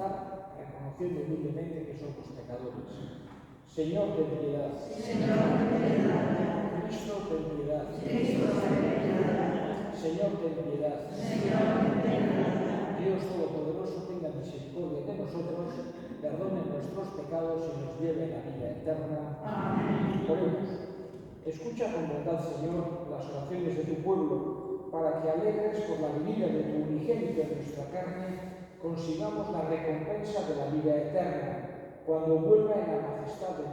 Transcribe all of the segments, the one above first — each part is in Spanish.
rezar reconociendo humildemente que somos pecadores. Señor, ten piedad. Señor, ten piedad. Cristo, ten piedad. Cristo, ten piedad. Señor, ten piedad. Señor, ten piedad. Dios Todopoderoso, tenga misericordia de nosotros, perdone nuestros pecados y nos lleve a la vida eterna. Amén. Oremos. Escucha con bondad, Señor, las oraciones de tu pueblo, para que alegres por la venida de tu unigénito en nuestra carne, consigamos la recompensa de la vida eterna, cuando vuelva en la majestad de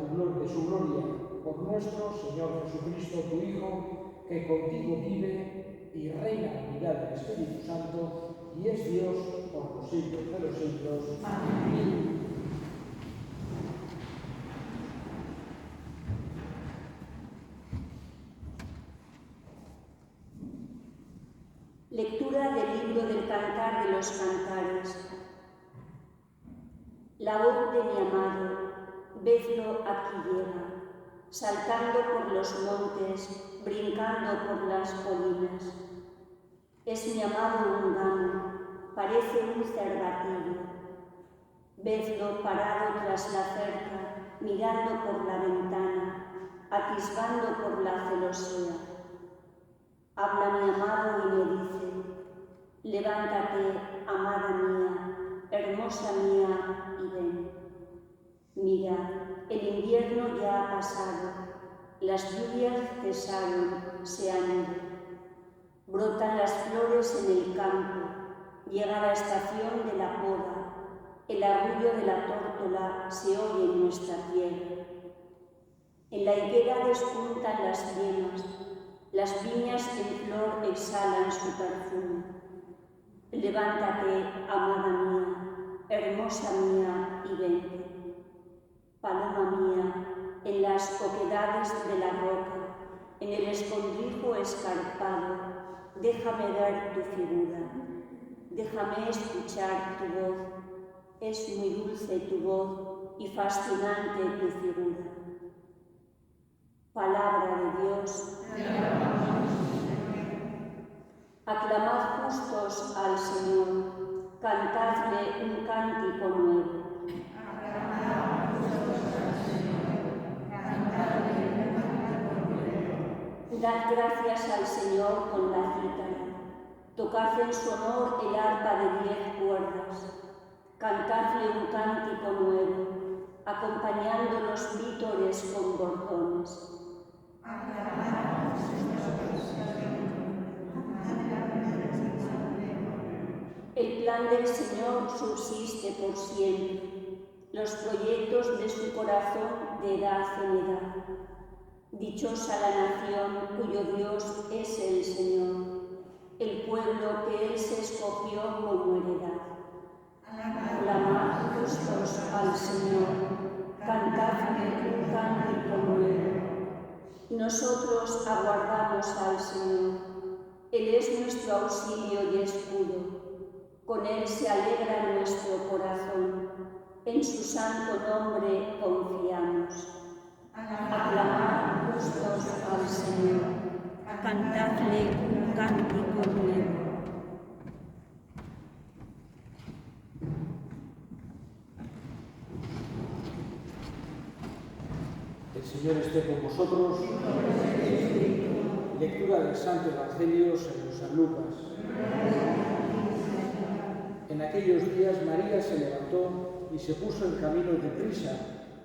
su gloria, por nuestro Señor Jesucristo, tu Hijo, que contigo vive y reina en la unidad del Espíritu Santo, y es Dios por los siglos de los siglos. Amén. Lectura del libro del Cantar de los Cantares. La voz de mi amado, vedlo aquí llega, saltando por los montes, brincando por las colinas. Es mi amado un gamo, parece un cervatillo. Vedlo parado tras la cerca, mirando por la ventana, atisbando por la celosía. Habla mi amado y me dice: levántate, amada mía, hermosa mía, y ven. Mira, el invierno ya ha pasado, las lluvias cesaron, se han ido. Brotan las flores en el campo, llega la estación de la poda, el arrullo de la tórtola se oye en nuestra tierra. En la higuera despuntan las yemas, las viñas en flor exhalan su perfume. Levántate, amada mía, hermosa mía, y vente. Paloma mía, en las oquedades de la roca, en el escondrijo escarpado, déjame ver tu figura, déjame escuchar tu voz. Es muy dulce tu voz y fascinante tu figura. Palabra de Dios. Aclamad justos al Señor, cantadle un cántico nuevo. Dad gracias al Señor con la cítara, tocad en su honor el arpa de 10 cuerdas, cantadle un cántico nuevo, acompañando los vítores con bordones. El plan del Señor subsiste por siempre, los proyectos de su corazón de edad en edad. Dichosa la nación cuyo Dios es el Señor, el pueblo que Él se escogió como heredad. Aclamad justos al Señor, cantadle un cántico nuevo. Nosotros aguardamos al Señor, Él es nuestro auxilio y escudo. Con Él se alegra nuestro corazón, en su santo nombre confiamos. Aclamad justos al Señor, cantadle un cántico nuevo. El Señor esté con vosotros. Lectura del Santo Evangelio según San Lucas. En aquellos días María se levantó y se puso en camino deprisa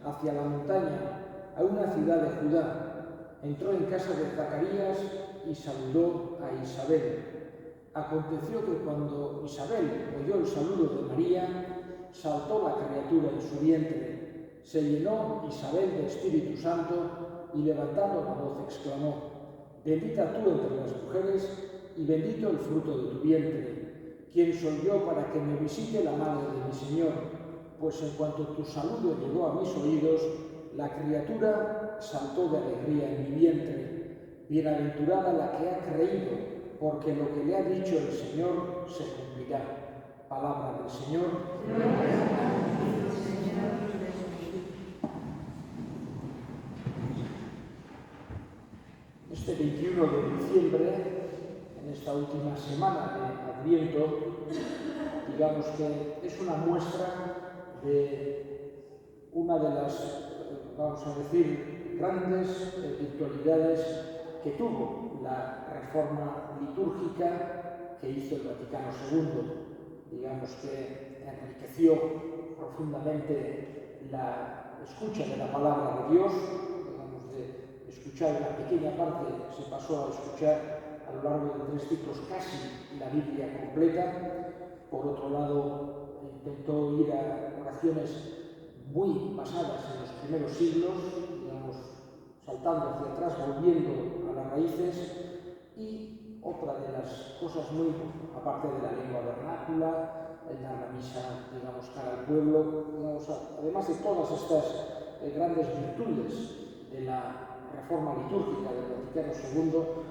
hacia la montaña, a una ciudad de Judá. Entró en casa de Zacarías y saludó a Isabel. Aconteció que cuando Isabel oyó el saludo de María, saltó la criatura en su vientre. Se llenó Isabel de Espíritu Santo y levantando la voz exclamó: bendita tú entre las mujeres y bendito el fruto de tu vientre. ¿Quién soy yo para que me visite la madre de mi Señor? Pues en cuanto tu saludo llegó a mis oídos, la criatura saltó de alegría en mi vientre. Bienaventurada la que ha creído, porque lo que le ha dicho el Señor se cumplirá. Palabra del Señor. Este 21 de diciembre, en esta última semana de Adviento, digamos que es una muestra de una de las, vamos a decir, grandes virtualidades que tuvo la reforma litúrgica que hizo el Vaticano II. Digamos que enriqueció profundamente la escucha de la palabra de Dios, digamos, de escuchar una pequeña parte, se pasó a escuchar a lo largo de 3 siglos casi la Biblia completa. Por otro lado, intentó ir a oraciones muy basadas en los primeros siglos, digamos, saltando hacia atrás, volviendo a las raíces. Y otra de las cosas muy, aparte de la lengua vernácula, el dar la misa, digamos, cara al pueblo, digamos, además de todas estas grandes virtudes de la reforma litúrgica del Vaticano II,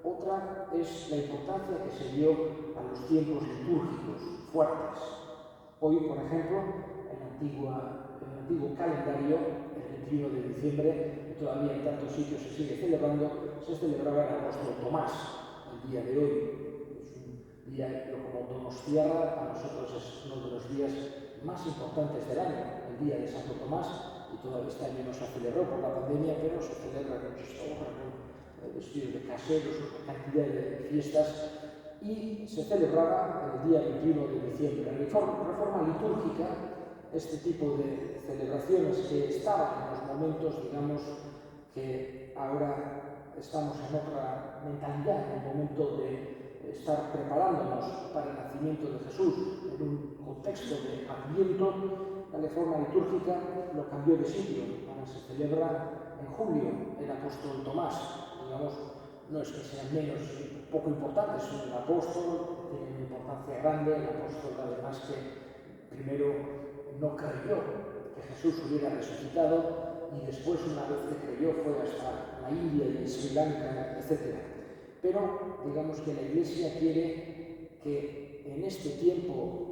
otra es la importancia que se dio a los tiempos litúrgicos fuertes. Hoy, por ejemplo, en el antiguo calendario, el 21 de diciembre, que todavía en tantos sitios se sigue celebrando, se celebraba el apóstol Tomás, el día de hoy. Es un día como Donostiarra, para nosotros es uno de los días más importantes del año, el día de Santo Tomás, y todavía este año no se celebró por la pandemia, pero se celebra con chistorra, con vestidos de caseros, una cantidad de fiestas, y se celebraba el día 21 de diciembre. La reforma litúrgica, este tipo de celebraciones que estaban en los momentos, digamos, que ahora estamos en otra mentalidad, en el momento de estar preparándonos para el nacimiento de Jesús, en un contexto de Adviento. La reforma litúrgica lo cambió de sitio. Ahora se celebra en julio el apóstol Tomás. Digamos, no es que sean menos, poco importantes, son el apóstol, tiene una importancia grande. El apóstol, además, que primero no creyó que Jesús hubiera resucitado, y después, una vez que creyó, fue hasta la India y Sri Lanka, etc. Pero digamos que la Iglesia quiere que en este tiempo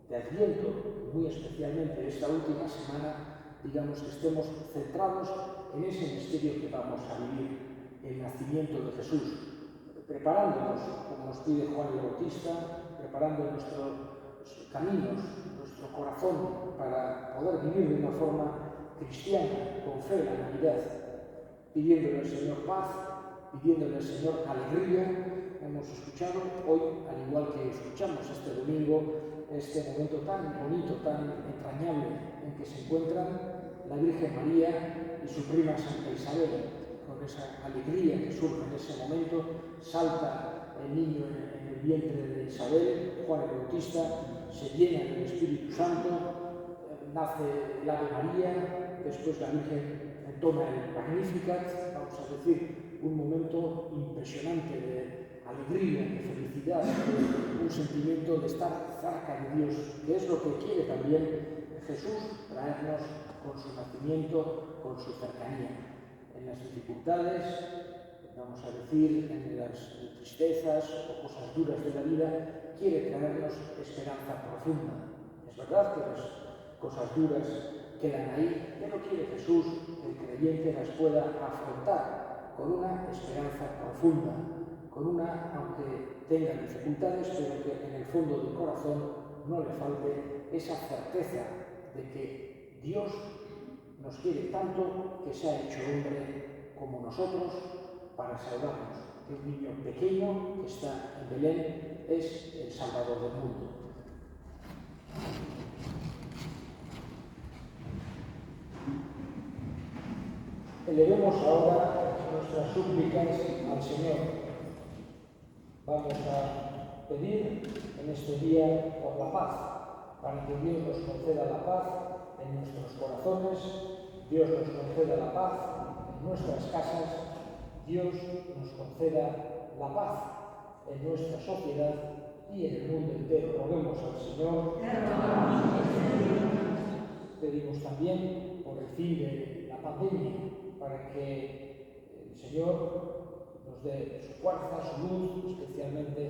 de Adviento, muy especialmente esta última semana, digamos que estemos centrados en ese misterio que vamos a vivir, el nacimiento de Jesús, preparándonos, como nos pide Juan el Bautista, preparando nuestros caminos, nuestro corazón, para poder vivir de una forma cristiana, con fe, la Navidad, pidiéndole al Señor paz, pidiéndole al Señor alegría. Hemos escuchado hoy, al igual que escuchamos este domingo, este momento tan bonito, tan entrañable, en que se encuentran la Virgen María y su prima Santa Isabel. Con esa alegría que surge en ese momento, salta el niño en el vientre de Isabel, Juan el Bautista, se llena del Espíritu Santo, nace el Ave María, después la Virgen entona el Magnificat, vamos a decir, un momento impresionante de alegría, de felicidad, de un sentimiento de estar cerca de Dios, que es lo que quiere también Jesús traernos con su nacimiento, con su cercanía. En las dificultades, vamos a decir, en las tristezas o cosas duras de la vida, quiere traernos esperanza profunda. Es verdad que las cosas duras quedan ahí, pero quiere Jesús que el creyente las pueda afrontar con una esperanza profunda, con una, aunque tenga dificultades, pero que en el fondo del corazón no le falte esa certeza de que Dios nos quiere tanto que se ha hecho hombre como nosotros para salvarnos. Que un niño pequeño que está en Belén es el Salvador del mundo. Elevemos ahora nuestras súplicas al Señor. Vamos a pedir en este día por la paz, para que Dios nos conceda la paz en nuestros corazones, Dios nos conceda la paz en nuestras casas, Dios nos conceda la paz en nuestra sociedad y en el mundo entero. Roguemos al Señor. Pedimos también por el fin de la pandemia, para que el Señor nos dé su fuerza, su luz, especialmente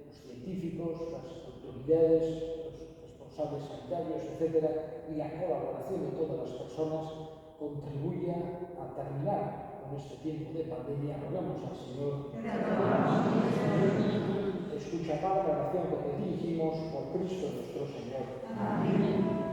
los científicos, las autoridades, los responsables sanitarios, etc., y la colaboración de todas las personas contribuya a terminar con este tiempo de pandemia. Roguemos al Señor. escucha, Padre, la oración que te dirigimos por Cristo nuestro Señor. Amén.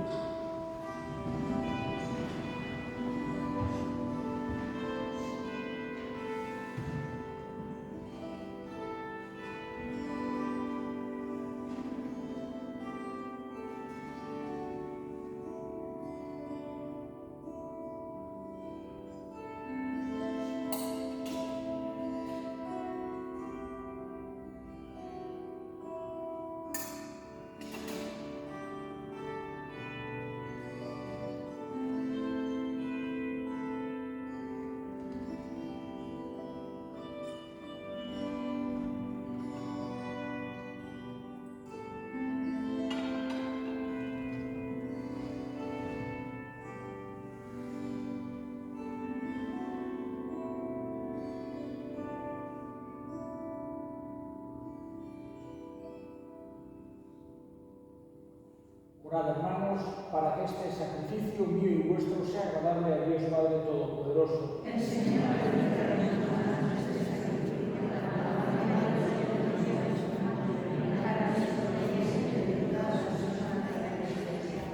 Orad, hermanos, para que este sacrificio mío y vuestro sea agradable a Dios Padre Todopoderoso. El Señor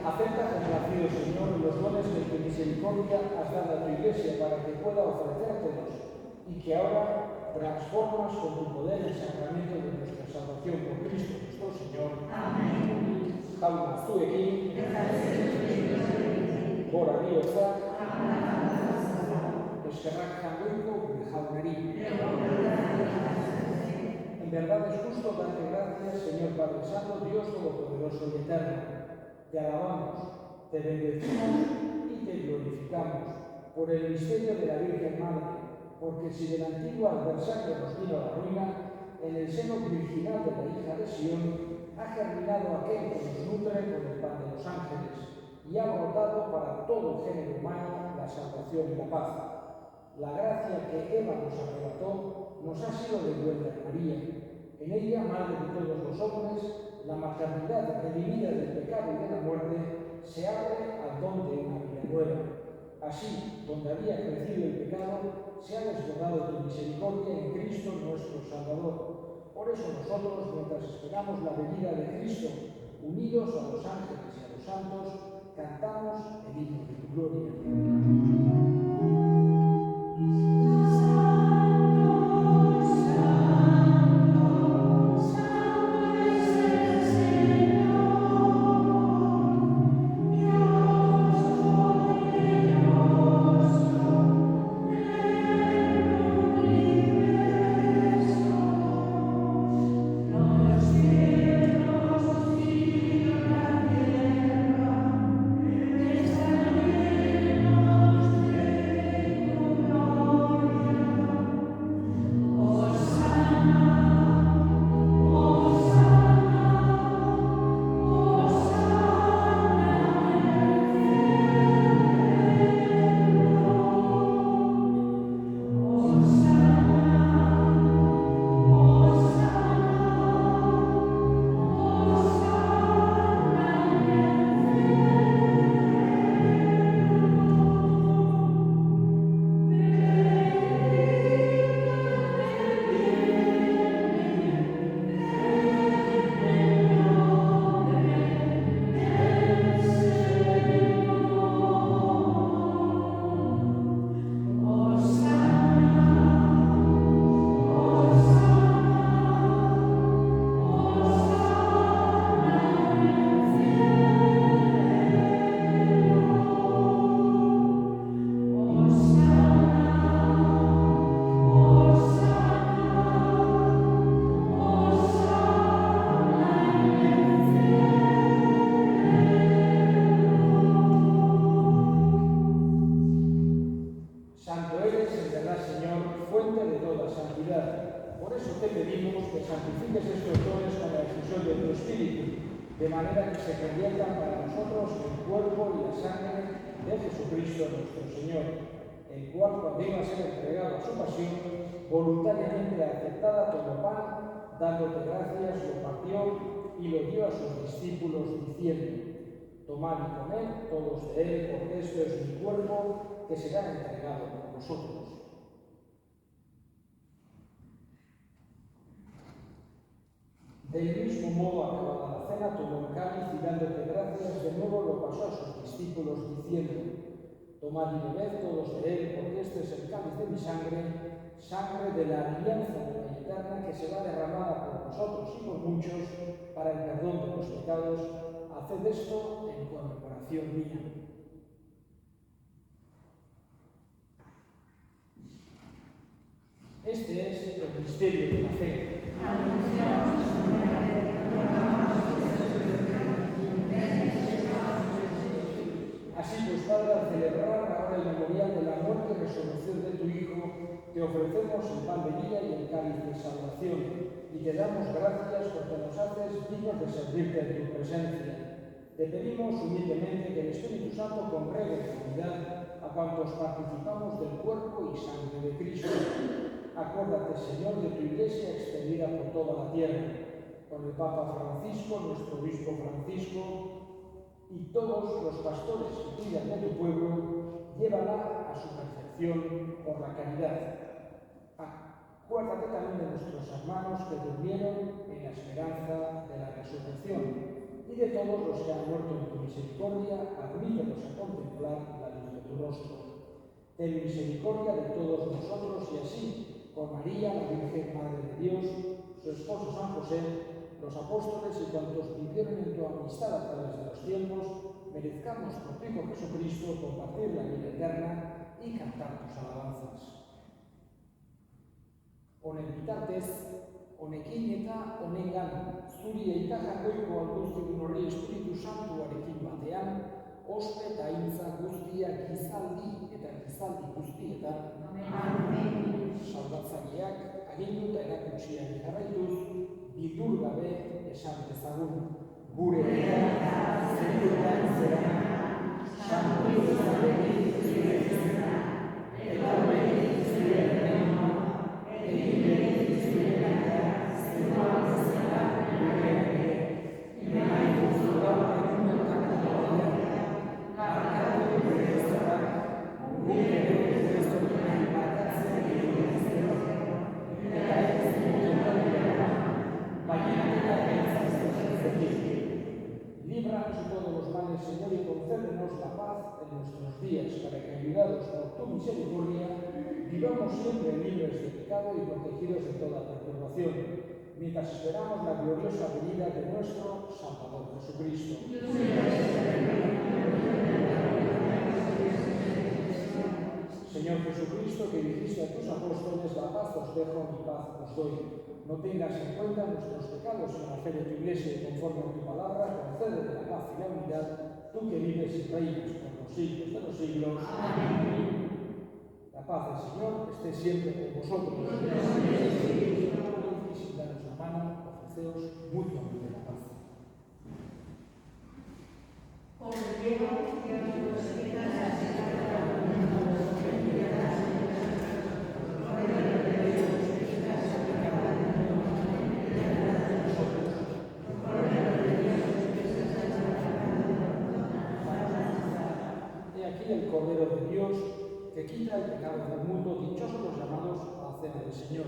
Acepta, complacido Señor, los dones de tu misericordia has dado a tu Iglesia para que pueda ofrecértelos y que ahora transformas con tu poder el sacramento de nuestra salvación por Cristo nuestro Señor. Amén. Calma, tú aquí. Por arriba, Esquerrac Janduico, Jaunerí. En verdad es justo darte gracias, Señor Padre Santo, Dios Todopoderoso y Eterno. Te alabamos, te bendecimos y te glorificamos por el misterio de la Virgen Madre, porque si del antiguo adversario nos vino la ruina, en el seno virginal de la hija de Sión ha germinado aquel que nos nutre con el pan de los ángeles y ha brotado para todo el género humano la salvación y la paz. La gracia que Eva nos arrebató nos ha sido devuelta en María. En ella, madre de todos los hombres, la maternidad redimida del pecado y de la muerte se abre al don de una vida nueva. Así, donde había crecido el pecado, se ha desbordado tu misericordia en Cristo nuestro Salvador. Por eso nosotros, mientras esperamos la venida de Cristo, unidos a los ángeles y a los santos, cantamos el himno de tu gloria. de manera que se conviertan para nosotros el cuerpo y la sangre de Jesucristo nuestro Señor, el cual, cuando iba a ser entregado a su pasión, voluntariamente aceptada como pan, dándote gracias, lo partió y lo dio a sus discípulos diciendo: tomad y comed todos de él, porque esto es mi cuerpo que será entregado por vosotros. Del mismo modo, acabada la cena, tomó el cáliz y dándote gracias, de nuevo lo pasó a sus discípulos, diciendo: tomad y bebed todos de él, porque este es el cáliz de mi sangre, sangre de la alianza de la eterna, que será derramada por vosotros y por muchos para el perdón de los pecados. Haced esto en conmemoración mía. Este es el misterio de la fe. Así pues, Padre, al celebrar ahora el memorial de la muerte y resurrección de tu Hijo, te ofrecemos el pan de vida y el cáliz de salvación, y te damos gracias porque nos haces dignos de servirte en tu presencia. Te pedimos humildemente que el Espíritu Santo congregue en unidad a cuantos participamos del cuerpo y sangre de Cristo. Acuérdate, Señor, de tu Iglesia extendida por toda la tierra, con el Papa Francisco, nuestro Obispo Francisco, y todos los pastores que cuidan de tu pueblo, llévala a su perfección por la caridad. Acuérdate también de nuestros hermanos que durmieron en la esperanza de la resurrección, y de todos los que han muerto en tu misericordia, admítelos a contemplar la luz de tu rostro. Ten misericordia de todos nosotros y así, con María, la Virgen Madre de Dios, su esposo San José, los apóstoles y cuantos vivieron en tu amistad a través de los tiempos, merezcamos por tu Hijo Jesucristo compartir la vida eterna y cantar tus alabanzas. Honen bitartez, honekin eta honengan, zuri eta jakoiko alduztun hori Espiritu Santuarekin batean, ospe eta intza guztiak gizaldi eta gizaldi guztietan, salbatzaileak agindu eta erakutsiak jarraituz, bildur gabe esan dezagun. Gure eta zeruetan zera, santu izatekin zure izena, eta horrekin zure erreino, egin berekin zure gaita, zeruan zera gure ere, imaitu zura egunotak dira, markatu gure ezabak, gure ere ezortunan markatzen egin ezero, eta ez zutotan dira, baina líbranos de todos los males, Señor, y concédenos la paz en nuestros días, para que, ayudados por tu misericordia, vivamos siempre libres de pecado y protegidos de toda perturbación, mientras esperamos la gloriosa venida de nuestro Salvador Jesucristo. Señor Jesucristo, que dijiste a tus apóstoles: la paz os dejo, mi paz os doy. No tengas en cuenta nuestros pecados en la fe de tu Iglesia y conforme a tu palabra, concédele la paz y la unidad, tú que vives y reinas por los siglos de los siglos. Amén. La paz del Señor esté siempre con vosotros. Y sin daros la mano, ofreceos mutuamente la paz. El Cordero de Dios, que quita el pecado del mundo, dichosos los llamados a la cena del Señor.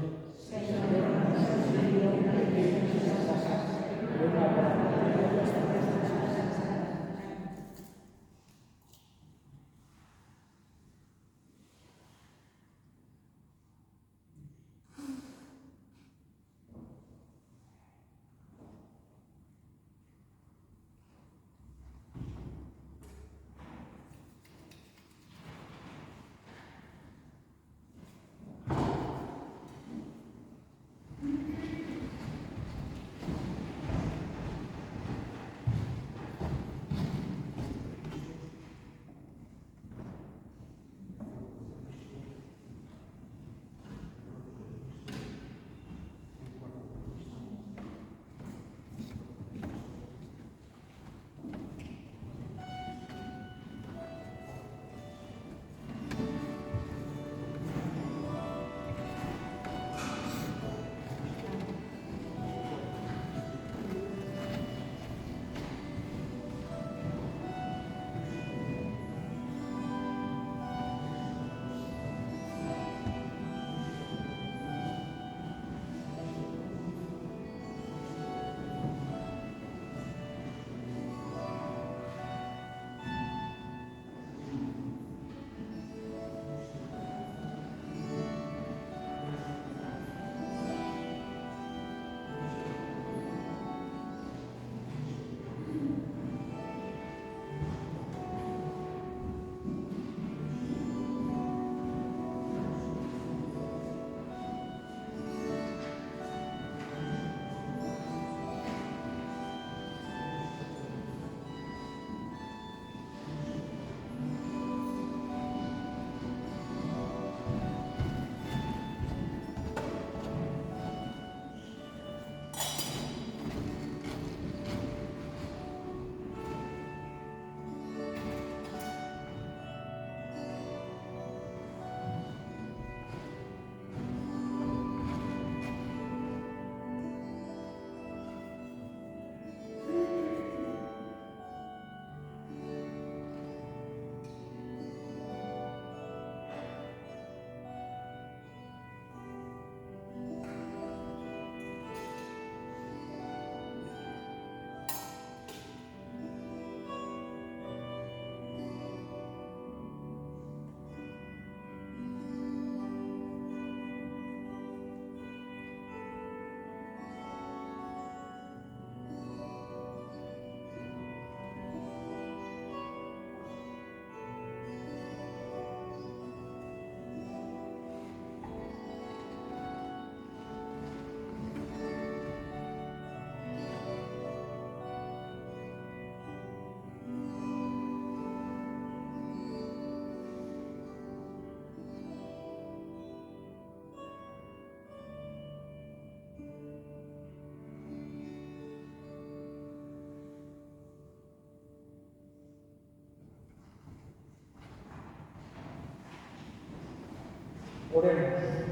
Oremos.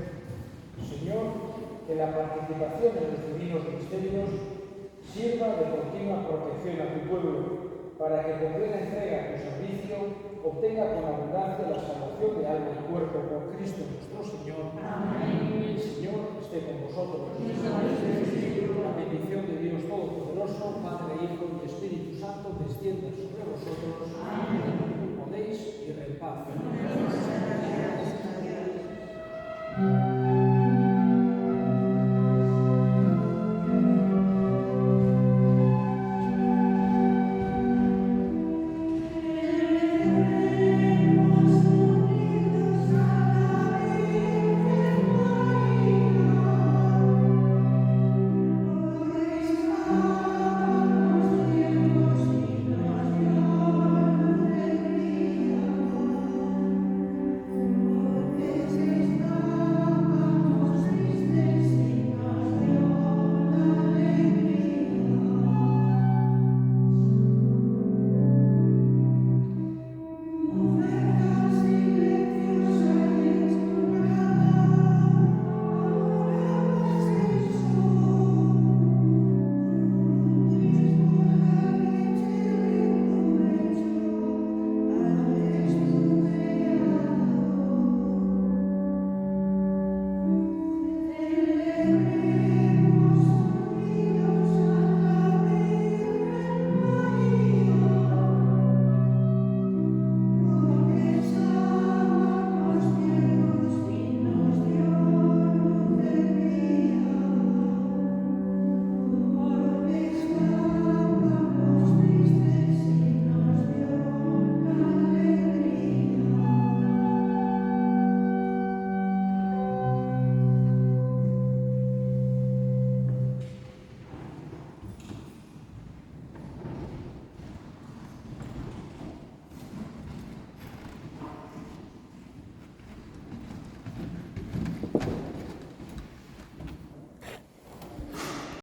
Señor, que la participación en los divinos misterios sirva de continua protección a tu pueblo, para que con plena entrega a tu servicio obtenga con abundancia la salvación de alma y cuerpo por Cristo nuestro Señor. Amén. El Señor esté con vosotros. La bendición de Dios Todopoderoso, Padre, Hijo y Espíritu Santo, descienda sobre vosotros.